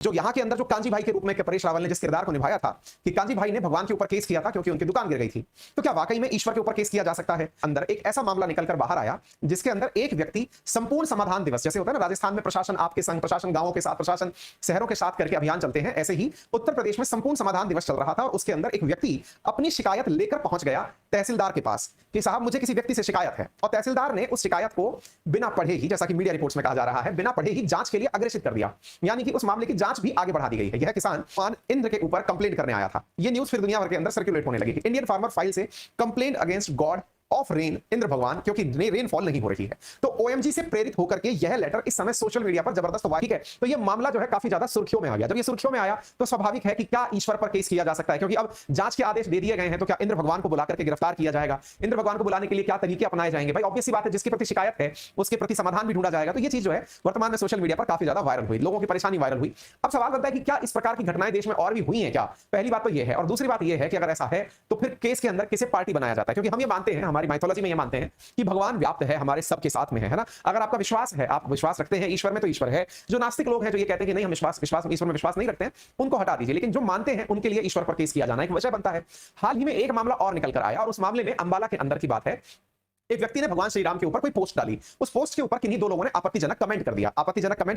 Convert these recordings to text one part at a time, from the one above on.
जो यहाँ के अंदर जो कांजी भाई के रूप में परेश रावल ने जिस किरदार को निभाया था कि कांजी भाई ने भगवान के ऊपर केस किया था क्योंकि उनकी दुकान गिर गई थी, तो क्या वाकई में ईश्वर के ऊपर केस किया जा सकता है? अंदर एक ऐसा मामला निकलकर बाहर आया जिसके अंदर एक व्यक्ति संपूर्ण समाधान दिवस, जैसे होता है ना राजस्थान में प्रशासन आपके संग, प्रशासन गांवों के साथ, प्रशासन शहरों के साथ करके अभियान चलते हैं, ऐसे ही उत्तर प्रदेश में संपूर्ण समाधान दिवस चल रहा था और उसके अंदर एक व्यक्ति अपनी शिकायत लेकर पहुंच गया तहसीलदार के पास कि साहब मुझे किसी व्यक्ति से शिकायत है, और तहसीलदार ने उस शिकायत को बिना पढ़े ही, जैसा कि मीडिया रिपोर्ट्स में कहा जा रहा है, बिना पढ़े ही जांच के लिए अग्रेसित कर दिया, यानी कि उस मामले की जांच भी आगे बढ़ा दी गई है। यह किसान इंद्र के ऊपर कंप्लेंट करने आया था। यह न्यूज फिर दुनिया भर के अंदर सर्कुलेट होने लगी। इंडियन फार्मर फाइल से complaint against God of rain, Indra भगवान, क्योंकि रेनफॉल नहीं हो रही है। तो ओएमजी से प्रेरित होकर के यह लेटर इस समय सोशल मीडिया पर जबरदस्त वायरल है। तो यह मामला जो है काफी ज्यादा सुर्खियों में आ गया। जब यह सुर्खियों में आया तो स्वाभाविक है कि क्या ईश्वर पर केस किया जा सकता है, क्योंकि अब जांच के आदेश दे दिए गए हैं, तो क्या इंद्र भगवान को बुला करके गिरफ्तार किया जाएगा? इंद्र भगवान को बुलाने के लिए क्या तरीके अपनाए जाएंगे? भाई ऑब्वियस सी बात है, जिसके प्रति शिकायत है उसके प्रति समाधान भी ढूंढा जाएगा। तो ये चीज जो है वर्तमान में सोशल मीडिया पर काफी ज्यादा वायरल हुई, लोगों की परेशानी वायरल हुई। अब सवाल बनता है कि क्या इस प्रकार की घटनाएं देश में और भी हुई हैं क्या? पहली बात तो यह है, और दूसरी बात यह है कि अगर ऐसा है तो फिर केस के अंदर किसे पार्टी बनाया जाता है? क्योंकि हम ये मानते हैं, हमारी माइथोलॉजी में ये मानते हैं कि भगवान व्याप्त है, हमारे सबके साथ में है ना। अगर आपका विश्वास है, आप विश्वास रखते हैं ईश्वर में, तो ईश्वर है। जो नास्तिक लोग हैं जो ये कहते हैं कि नहीं हम ईश्वर में विश्वास नहीं रखते हैं, उनको हटा दीजिए, लेकिन जो मानते हैं उनके लिए ईश्वर पर केस किया जाना एक वजह बनता है। हाल ही में एक मामला और निकल कर आया, और उस मामले में अंबाला के अंदर की बात है। एक व्यक्ति ने भगवान श्री राम के ऊपर कोई पोस्ट डाली, उस पोस्ट के ऊपर किन्हीं दो लोगों ने आपत्तिजनक कमेंट कर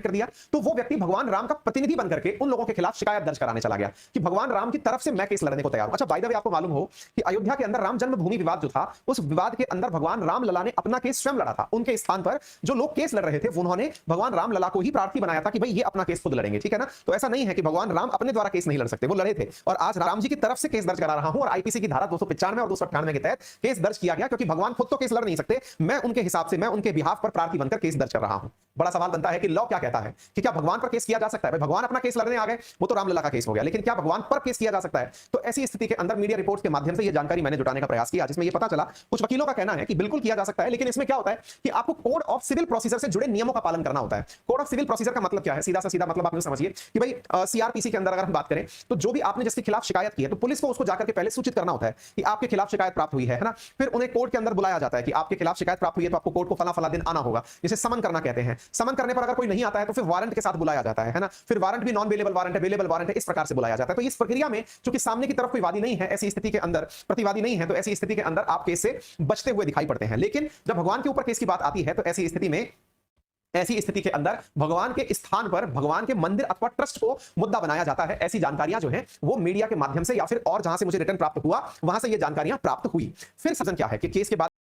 दिया, तो वो व्यक्ति भगवान राम का प्रतिनिधि बनकर के उन लोगों के खिलाफ शिकायत दर्ज कराने चला गया कि भगवान राम की तरफ से मैं केस लड़ने को तैयार हूं। अच्छा, बाय द वे आपको मालूम हो कि अयोध्या के अंदर राम जन्मभूमि विवाद जो था, उस विवाद के अंदर भगवान राम लला ने अपना केस स्वयं लड़ा था। उनके स्थान पर जो लोग केस लड़ रहे थे उन्होंने भगवान राम लला को ही प्रार्थी बनाया था कि भाई ये अपना केस खुद लड़ेंगे, ठीक है ना। तो ऐसा नहीं है कि भगवान राम अपने द्वारा केस नहीं लड़ सकते, वो लड़े थे। और आज राम जी की तरफ से केस दर्ज करा रहा हूं, और आईपीसी की धारा 295 और 298 के तहत केस दर्ज किया गया, क्योंकि भगवान खुद तो केस लड़ नहीं सकते, मैं उनके हिसाब से, मैं उनके बिहाफ पर प्रार्थी बनकर केस दर्ज कर रहा हूं। बड़ा सवाल बनता है कि लॉ क्या कहता है कि क्या भगवान पर केस किया जा सकता है? भगवान अपना केस लड़ने आ गए, वो तो रामलला का केस हो गया, लेकिन क्या भगवान पर केस किया जा सकता है? तो ऐसी स्थिति के अंदर मीडिया रिपोर्ट्स के माध्यम से यह जानकारी मैंने जुटाने का प्रयास किया, जिसमें यह पता चला कुछ वकीलों का कहना है कि बिल्कुल किया जा सकता है, लेकिन इसमें क्या होता है कि आपको कोड ऑफ सिविल प्रोसीजर से जुड़े नियमों का पालन करना होता है। कोड ऑफ सिविल प्रोसीजर का मतलब क्या है? सीधा सा सीधा मतलब आप समझिए कि भाई सीआरपीसी के अंदर अगर हम बात करें तो जो भी आपने जिसके खिलाफ शिकायत की है, तो पुलिस को उसको जाकर के पहले सूचित करना होता है कि आपके खिलाफ शिकायत प्राप्त हुई है ना। फिर उन्हें कोर्ट के अंदर बुलाया जाता है कि आपके खिलाफ शिकायत प्राप्त हुई है, तो आपको कोर्ट को फला दिन आना होगा, जिसे समन करना कहते हैं। समन करने पर अगर कोई नहीं आता है तो फिर वारंट के साथ बुलाया जाता है ना। फिर वारंट भी नॉन अवेलेबल वारंट है, अवेलेबल वारंट है, इस प्रकार से बुलाया जाता है। तो इस प्रक्रिया में चूंकि सामने की तरफ कोई वादी नहीं है, ऐसी स्थिति के अंदर प्रतिवादी नहीं है, तो ऐसी स्थिति के अंदर आप केस से बचते हुए दिखाई पड़ते हैं। लेकिन जब भगवान के ऊपर केस की बात आती है तो ऐसी स्थिति के अंदर भगवान के स्थान पर भगवान के मंदिर अथवा ट्रस्ट को मुद्दा बनाया जाता है। ऐसी जानकारियां जो हैं वो मीडिया के माध्यम से या फिर और जहां से मुझे रिटर्न प्राप्त हुआ वहां से ये जानकारियां प्राप्त हुई। फिर सजन क्या है कि केस के बाद